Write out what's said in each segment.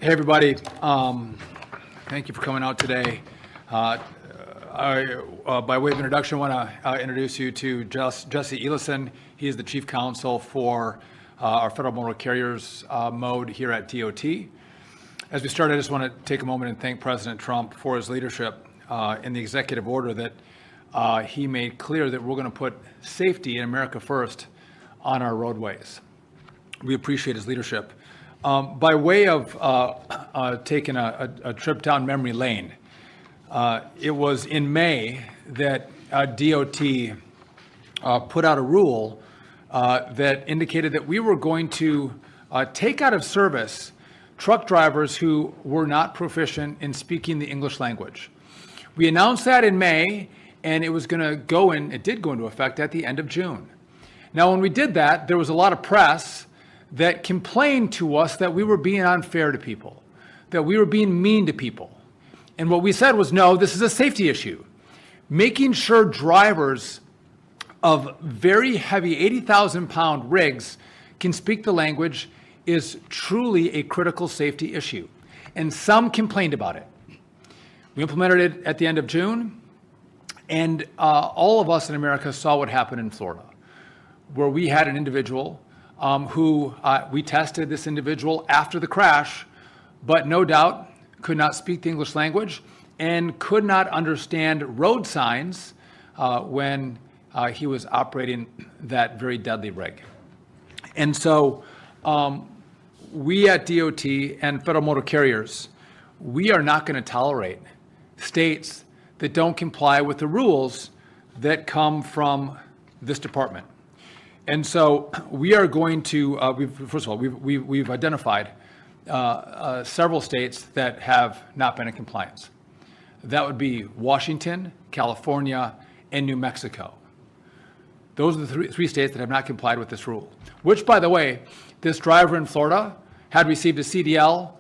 Hey, everybody. Thank you for coming out today. By way of introduction, I want to introduce you to Jesse Elison. He is the Chief Counsel for our Federal Motor Carriers mode here at DOT. As we start, I just want to take a moment and thank President Trump for his leadership in the executive order that he made clear that we're going to put safety in America first on our roadways. We appreciate his leadership. By way of taking a trip down memory lane, it was in May that DOT put out a rule that indicated that we were going to take out of service truck drivers who were not proficient in speaking the English language. We announced that in May, and it was going to go in, it did go into effect at the end of June. Now, when we did that, there was a lot of press that complained to us that we were being unfair to people, that we were being mean to people. And what we said was, no, this is a safety issue. Making sure drivers of very heavy 80,000-pound rigs can speak the language is truly a critical safety issue. And some complained about it. We implemented it at the end of June, and all of us in America saw what happened in Florida, where we had an individual who we tested this individual after the crash, but no doubt could not speak the English language and could not understand road signs when he was operating that very deadly rig. And so we at DOT and Federal Motor Carriers, we are not going to tolerate states that don't comply with the rules that come from this department. And so we are going to, first of all, we've identified several states that have not been in compliance. That would be Washington, California, and New Mexico. Those are the three states that have not complied with this rule, which, by the way, this driver in Florida had received a CDL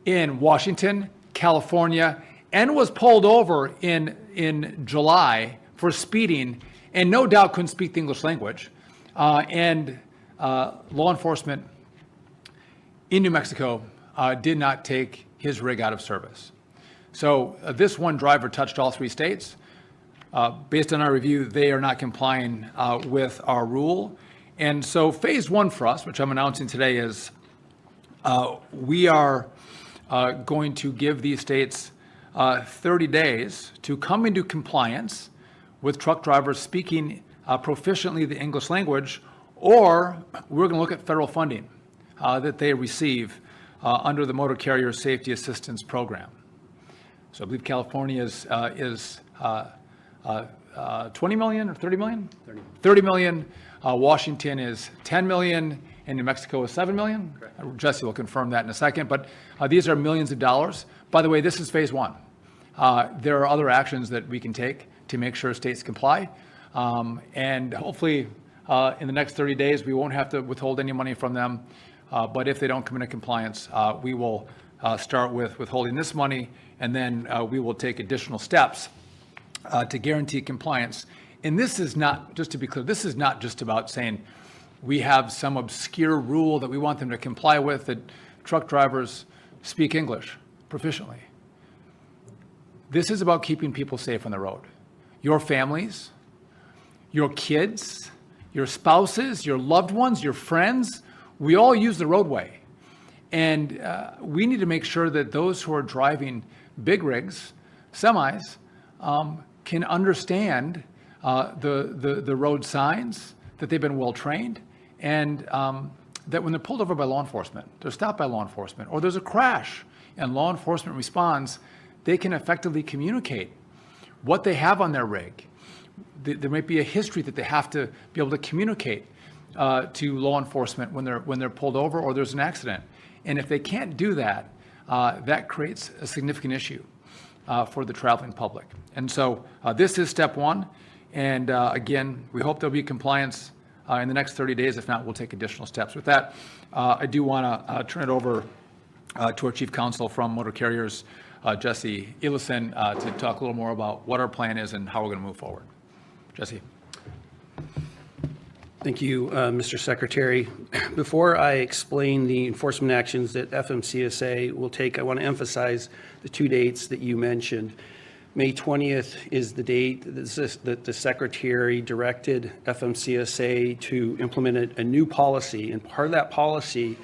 in Washington, California, and was pulled over in July for speeding, and no doubt couldn't speak the English language. And law enforcement in New Mexico did not take his rig out of service. So this one driver touched all three states. Based on our review, they are not complying with our rule. And so phase one for us, which I'm announcing today, is we are going to give these states 30 days to come into compliance with truck drivers speaking proficiently the English language, or we're going to look at federal funding that they receive under the Motor Carrier Safety Assistance Program. So I believe California is 20 million or 30 million? 30 million. Washington is 10 million, and New Mexico is 7 million. Correct. Jesse will confirm that in a second, but these are millions of dollars. By the way, this is phase one. There are other actions that we can take to make sure states comply. And hopefully in the next 30 days, we won't have to withhold any money from them. But if they don't come into compliance, we will start with withholding this money, and then we will take additional steps to guarantee compliance. And this is not, just to be clear, this is not just about saying we have some obscure rule that we want them to comply with, that truck drivers speak English proficiently. This is about keeping people safe on the road. Your families, your kids, your spouses, your loved ones, your friends, we all use the roadway. And we need to make sure that those who are driving big rigs, semis, can understand the road signs, that they've been well trained, and that when they're pulled over by law enforcement, they're stopped by law enforcement, or there's a crash and law enforcement responds, they can effectively communicate what they have on their rig. There might be a history that they have to be able to communicate to law enforcement when they're pulled over or there's an accident. And if they can't do that, that creates a significant issue for the traveling public. And so this is step one. And again, we hope there'll be compliance in the next 30 days. If not, we'll take additional steps. With that, I do want to turn it over to our Chief Counsel from Motor Carriers, Jesse Elison, to talk a little more about what our plan is and how we're going to move forward. Jesse. Thank you, Mr. Secretary. Before I explain the enforcement actions that FMCSA will take, I want to emphasize the two dates that you mentioned. May 20th is the date that the Secretary directed FMCSA to implement a new policy, and part of that policy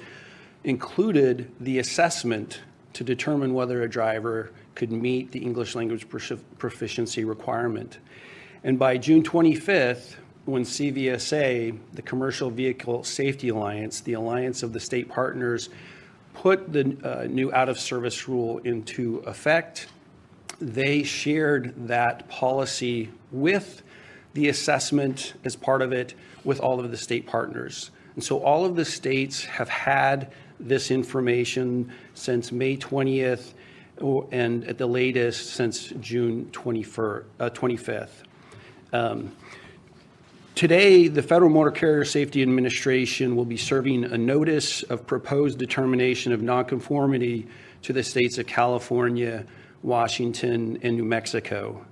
included the assessment to determine whether a driver could meet the English language proficiency requirement. And by June 25th, when CVSA, the Commercial Vehicle Safety Alliance, the alliance of the state partners, put the new out-of-service rule into effect, they shared that policy with the assessment as part of it with all of the state partners. And so all of the states have had this information since May 20th and at the latest since June 25th. Today, the Federal Motor Carrier Safety Administration will be serving a notice of proposed determination of nonconformity to the states of California, Washington, and New Mexico.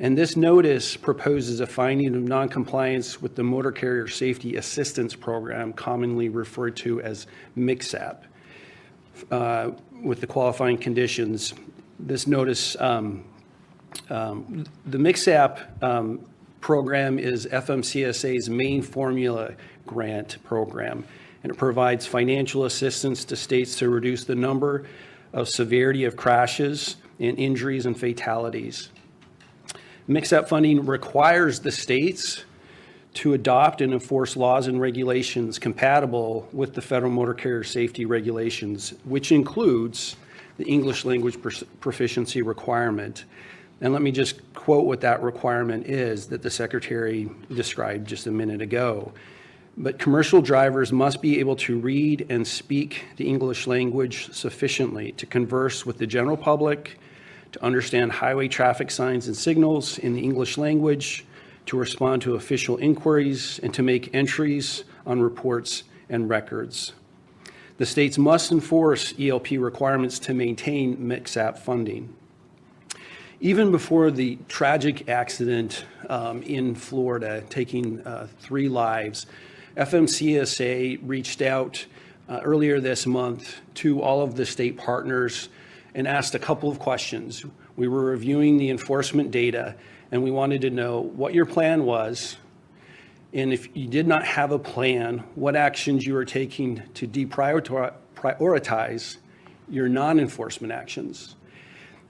And this notice proposes a finding of noncompliance with the Motor Carrier Safety Assistance Program, commonly referred to as MCSAP, with the qualifying conditions. This notice, the MCSAP program is FMCSA's main formula grant program, and it provides financial assistance to states to reduce the number of severity of crashes and injuries and fatalities. MCSAP funding requires the states to adopt and enforce laws and regulations compatible with the Federal Motor Carrier Safety Regulations, which includes the English language proficiency requirement. And let me just quote what that requirement is that the Secretary described just a minute ago. But commercial drivers must be able to read and speak the English language sufficiently to converse with the general public, to understand highway traffic signs and signals in the English language, to respond to official inquiries, and to make entries on reports and records. The states must enforce ELP requirements to maintain MCSAP funding. Even before the tragic accident in Florida, taking 3 lives, FMCSA reached out earlier this month to all of the state partners and asked a couple of questions. We were reviewing the enforcement data, and we wanted to know what your plan was, and if you did not have a plan, what actions you were taking to deprioritize your non-enforcement actions.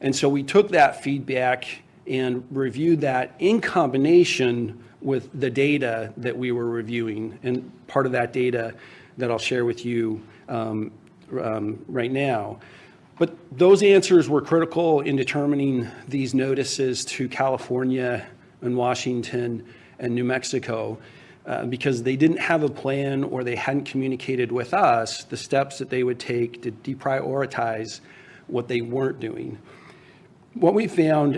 And so we took that feedback and reviewed that in combination with the data that we were reviewing. And part of that data that I'll share with you right now. But those answers were critical in determining these notices to California and Washington and New Mexico because they didn't have a plan or they hadn't communicated with us the steps that they would take to deprioritize what they weren't doing. What we found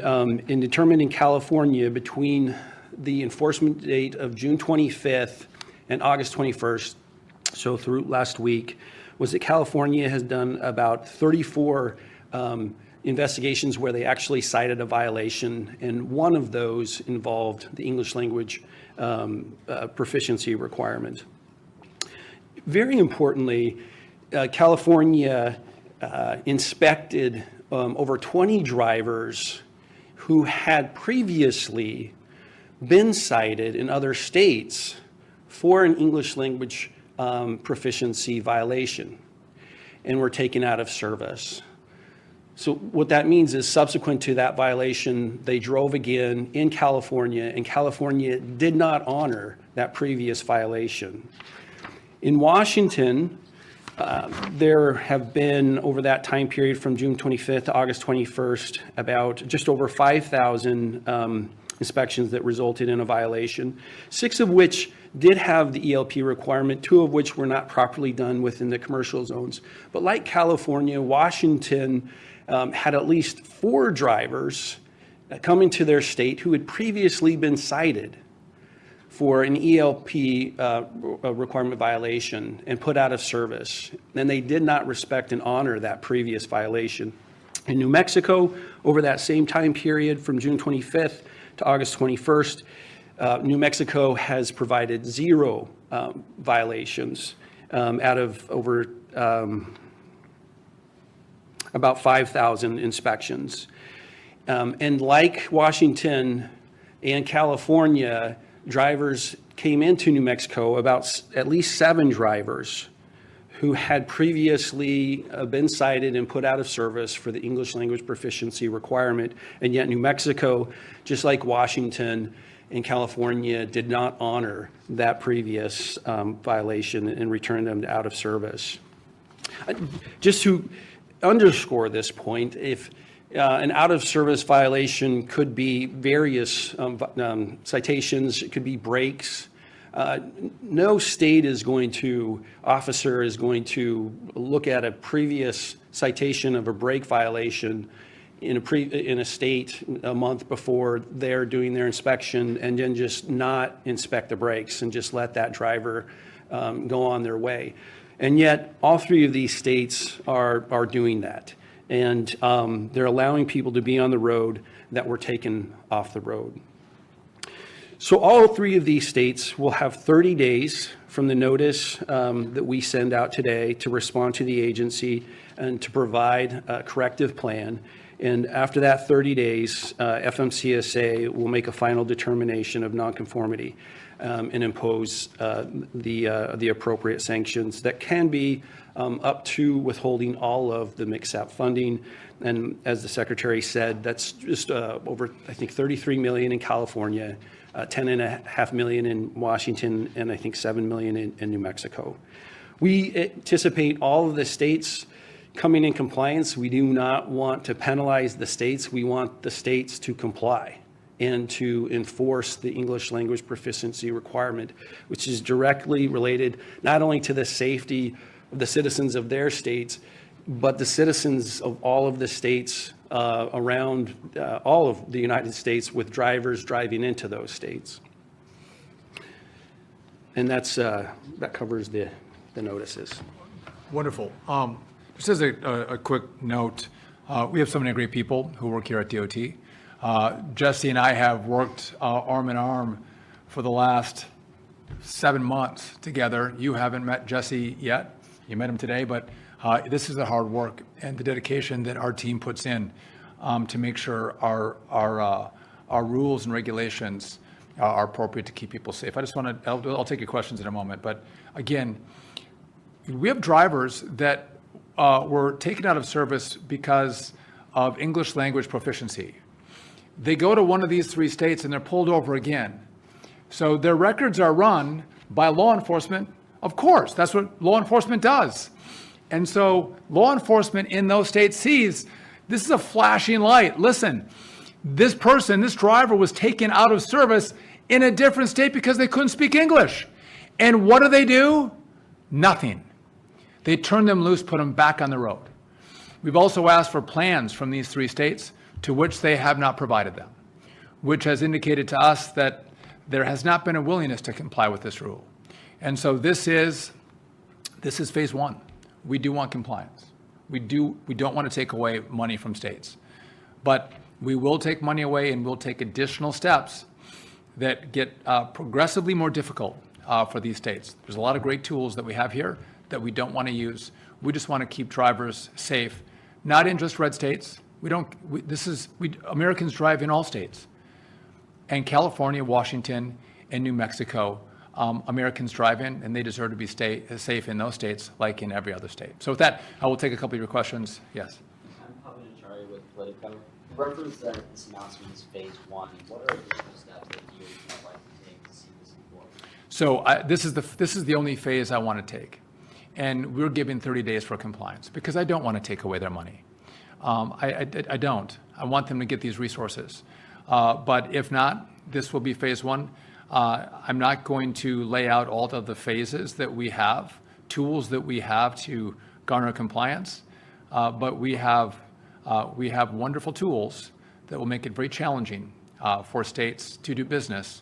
in determining California between the enforcement date of June 25th and August 21st, so through last week, was that California has done about 34 investigations where they actually cited a violation, and one of those involved the English language proficiency requirement. Very importantly, California inspected over 20 drivers who had previously been cited in other states for an English language proficiency violation and were taken out of service. So what that means is subsequent to that violation, they drove again in California, and California did not honor that previous violation. In Washington, there have been, over that time period from June 25th to August 21st, about just over 5,000 inspections that resulted in a violation, 6 of which did have the ELP requirement, 2 of which were not properly done within the commercial zones. But like California, Washington had at least 4 drivers coming to their state who had previously been cited for an ELP requirement violation and put out of service. And they did not respect and honor that previous violation. In New Mexico, over that same time period from June 25th to August 21st, New Mexico has provided 0 violations out of over about 5,000 inspections. And like Washington and California, drivers came into New Mexico, about at least 7 drivers who had previously been cited and put out of service for the English language proficiency requirement. And yet New Mexico, just like Washington and California, did not honor that previous violation and returned them out of service. Just to underscore this point, if an out-of-service violation could be various citations, it could be breaks. No state officer is going to look at a previous citation of a brake violation in a state a month before they're doing their inspection and then just not inspect the brakes and just let that driver go on their way. And yet, all 3 of these states are doing that. And they're allowing people to be on the road that were taken off the road. So all 3 of these states will have 30 days from the notice that we send out today to respond to the agency and to provide a corrective plan. And after that 30 days, FMCSA will make a final determination of nonconformity and impose the appropriate sanctions that can be up to withholding all of the MCSAP funding. And as the Secretary said, that's just over, I think, $33 million in California, $10.5 million in Washington, and I think $7 million in New Mexico. We anticipate all of the states coming in compliance. We do not want to penalize the states. We want the states to comply and to enforce the English language proficiency requirement, which is directly related not only to the safety of the citizens of their states, but the citizens of all of the states around all of the United States with drivers driving into those states. And that covers the notices. Wonderful. Just as a quick note, we have so many great people who work here at DOT. Jesse and I have worked arm in arm for the last 7 months together. You haven't met Jesse yet. You met him today, but this is the hard work and the dedication that our team puts in to make sure our rules and regulations are appropriate to keep people safe. I just want to, I'll take your questions in a moment, but again, we have drivers that were taken out of service because of English language proficiency. They go to one of these 3 states and they're pulled over again. So their records are run by law enforcement. Of course, that's what law enforcement does. And so law enforcement in those states sees this is a flashing light. Listen, this driver was taken out of service in a different state because they couldn't speak English. And what do? Nothing. They turn them loose, put them back on the road. We've also asked for plans from these 3 states to which they have not provided them, which has indicated to us that there has not been a willingness to comply with this rule. And so this is phase 1. We do want compliance. We don't want to take away money from states, but we will take money away and we'll take additional steps that get progressively more difficult for these states. There's a lot of great tools that we have here that we don't want to use. We just want to keep drivers safe, not in just red states. Americans drive in all states. And California, Washington, and New Mexico, Americans drive in, and they deserve to be safe in those states like in every other state. So with that, I will take a couple of your questions. Yes. I'm Pavin with Politico. Reference that this announcement is phase 1. What are additional steps that you would like to take to see this enforced? So this is the only phase I want to take. And we're giving 30 days for compliance because I don't want to take away their money. I don't. I want them to get these resources. But if not, this will be phase 1. I'm not going to lay out all of the phases that we have, tools that we have to garner compliance, but we have wonderful tools that will make it very challenging for states to do business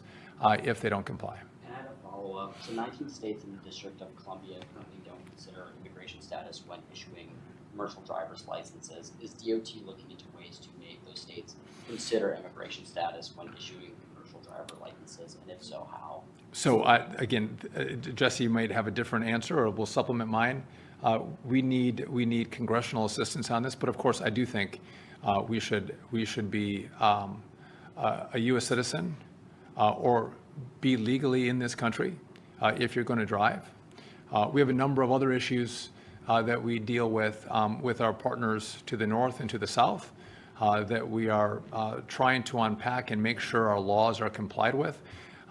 if they don't comply. And I have a follow-up. So 19 states in the District of Columbia currently don't consider immigration status when issuing commercial driver's licenses. Is DOT looking into ways to make those states consider immigration status when issuing commercial driver licenses, and if so, how? So again, Jesse, you might have a different answer, or we'll supplement mine. We need congressional assistance on this, but of course, I do think we should be a U.S. citizen or be legally in this country if you're going to drive. We have a number of other issues that we deal with our partners to the north and to the south that we are trying to unpack and make sure our laws are complied with.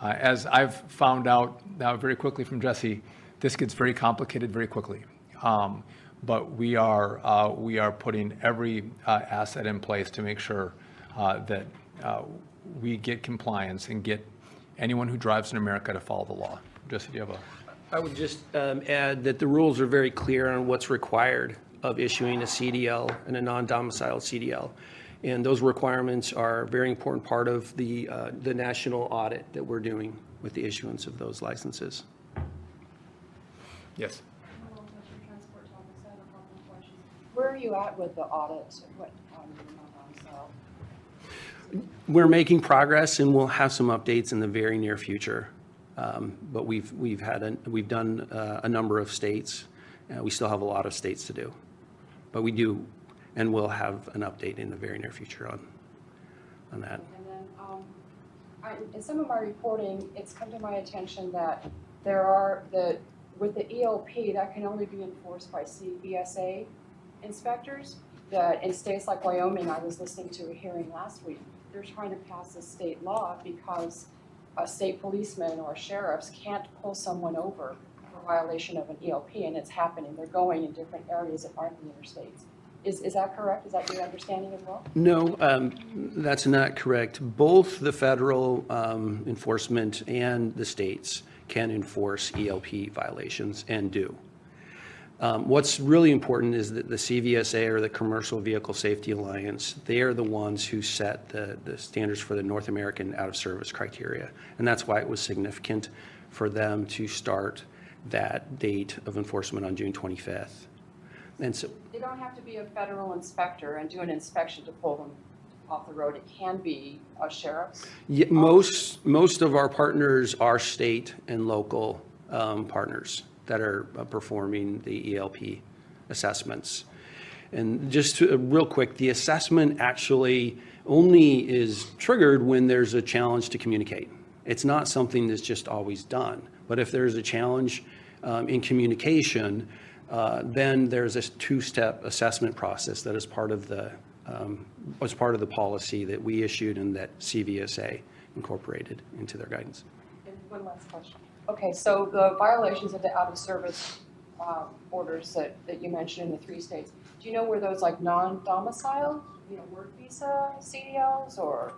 As I've found out now very quickly from Jesse, this gets very complicated very quickly. But we are putting every asset in place to make sure that we get compliance and get anyone who drives in America to follow the law. Jesse, do you have a? I would just add that the rules are very clear on what's required of issuing a CDL and a non-domiciled CDL. And those requirements are a very important part of the national audit that we're doing with the issuance of those licenses. Yes. Where are you at with the audit? We're making progress, and we'll have some updates in the very near future. But we've done a number of states. We still have a lot of states to do, but we do, and we'll have an update in the very near future on that. And then, in some of my reporting, it's come to my attention that with the ELP, that can only be enforced by CVSA inspectors. That in states like Wyoming, I was listening to a hearing last week, they're trying to pass a state law because a state policeman or sheriffs can't pull someone over for violation of an ELP, and it's happening. They're going in different areas that aren't the interstates. Is that correct? Is that your understanding as well? No, that's not correct. Both the federal enforcement and the states can enforce ELP violations and do. What's really important is that the CVSA, or the Commercial Vehicle Safety Alliance, they are the ones who set the standards for the North American out-of-service criteria. And that's why it was significant for them to start that date of enforcement on June 25th. And so They don't have to be a federal inspector and do an inspection to pull them off the road. It can be a sheriff's. yeah, most of our partners are state and local partners that are performing the ELP assessments. And just real quick, the assessment actually only is triggered when there's a challenge to communicate. It's not something that's just always done. But if there's a challenge in communication, then there's a two-step assessment process that is part of the policy that we issued and that CVSA incorporated into their guidance. And one last question. Okay, so the violations of the out-of-service orders that you mentioned in the 3 states, do you know where those like non-domicile, work visa CDLs or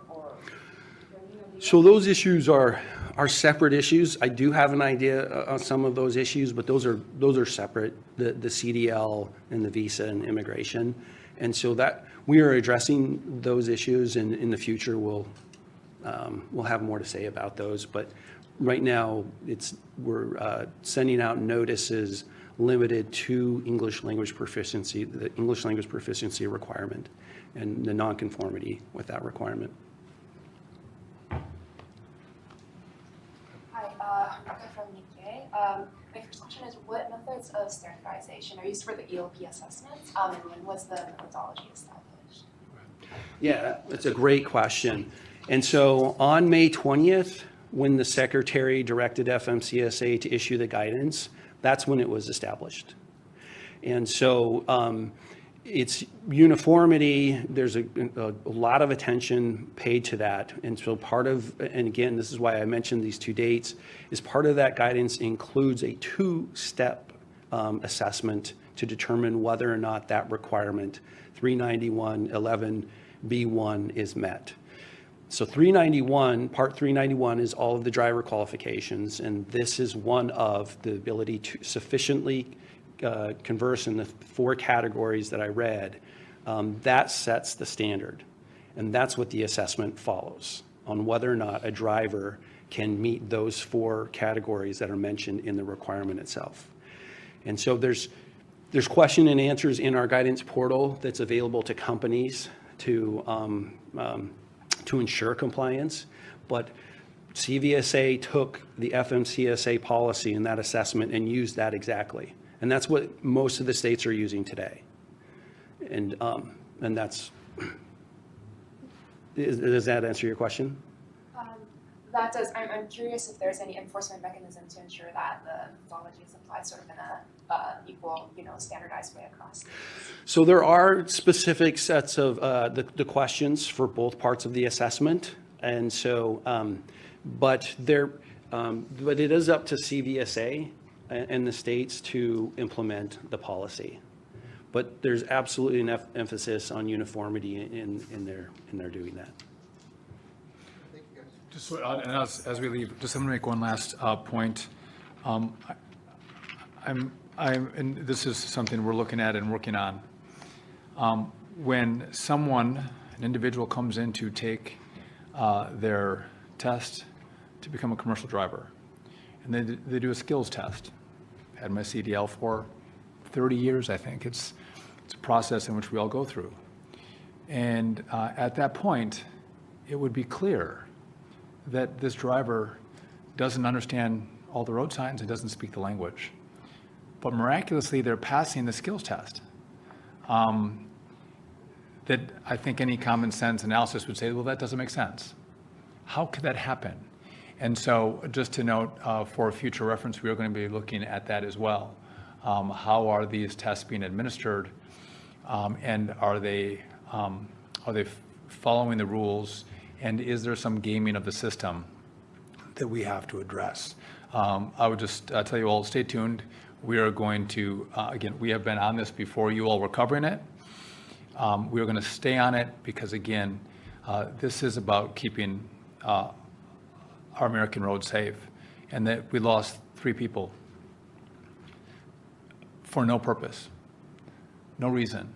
So those issues are separate issues. I do have an idea on some of those issues, but those are separate, the CDL and the visa and immigration. And so that we are addressing those issues, and in the future we'll have more to say about those. But right now we're sending out notices limited to English language proficiency, the English language proficiency requirement, and the nonconformity with that requirement. Rebecca from Nikkei. My first question is, what methods of standardization are used for the ELP assessments, and when was the methodology established? Yeah, that's a great question. And so on May 20th, when the Secretary directed FMCSA to issue the guidance, that's when it was established. And so it's uniformity, there's a lot of attention paid to that. And so and again, this is why I mentioned these 2 dates, is part of that guidance includes a 2-step assessment to determine whether or not that requirement, 391.11B1, is met. So Part 391 is all of the driver qualifications, and this is one of the ability to sufficiently converse in the 4 categories that I read. That sets the standard, and that's what the assessment follows, on whether or not a driver can meet those 4 categories that are mentioned in the requirement itself. And so there's question and answers in our guidance portal that's available to companies to ensure compliance, but CVSA took the FMCSA policy in that assessment and used that exactly. And that's what most of the states are using today. And that's, does that answer your question? That does. I'm curious if there's any enforcement mechanism to ensure that the methodology is applied sort of in a equal, standardized way across states. So there are specific sets of the questions for both parts of the assessment. And so, but it is up to CVSA and the states to implement the policy. But there's absolutely an emphasis on uniformity in their doing that. Just, and as we leave, just I'm going to make one last point. And this is something we're looking at and working on. When an individual comes in to take their test to become a commercial driver, and they do a skills test. Had my CDL for 30 years, I think. It's a process in which we all go through. And at that point, it would be clear that this driver doesn't understand all the road signs and doesn't speak the language. But miraculously, they're passing the skills test. That I think any common sense analysis would say, well, that doesn't make sense. How could that happen? And so just to note, for future reference, we are going to be looking at that as well. How are these tests being administered? And are they following the rules? And is there some gaming of the system that we have to address? I would just tell you all, stay tuned. We are going to, again, we have been on this before you all were covering it. We are going to stay on it because, again, this is about keeping our American roads safe. And that we lost 3 people for no purpose, no reason,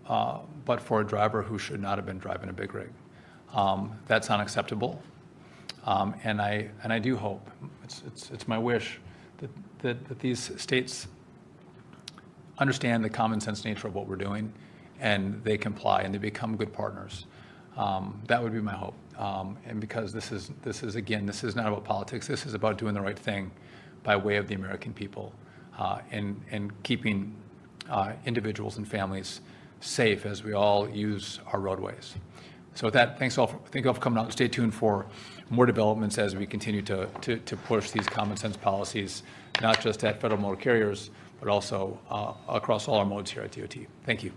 but for a driver who should not have been driving a big rig. That's unacceptable, and I do hope, it's my wish that these states understand the common sense nature of what we're doing, and they comply and they become good partners. That would be my hope, and because this is again, this is not about politics. This is about doing the right thing by way of the American people, and keeping individuals and families safe as we all use our roadways. So with that, thank you all for coming out. Stay tuned for more developments as we continue to push these common sense policies, not just at federal motor carriers, but also across all our modes here at DOT. Thank you.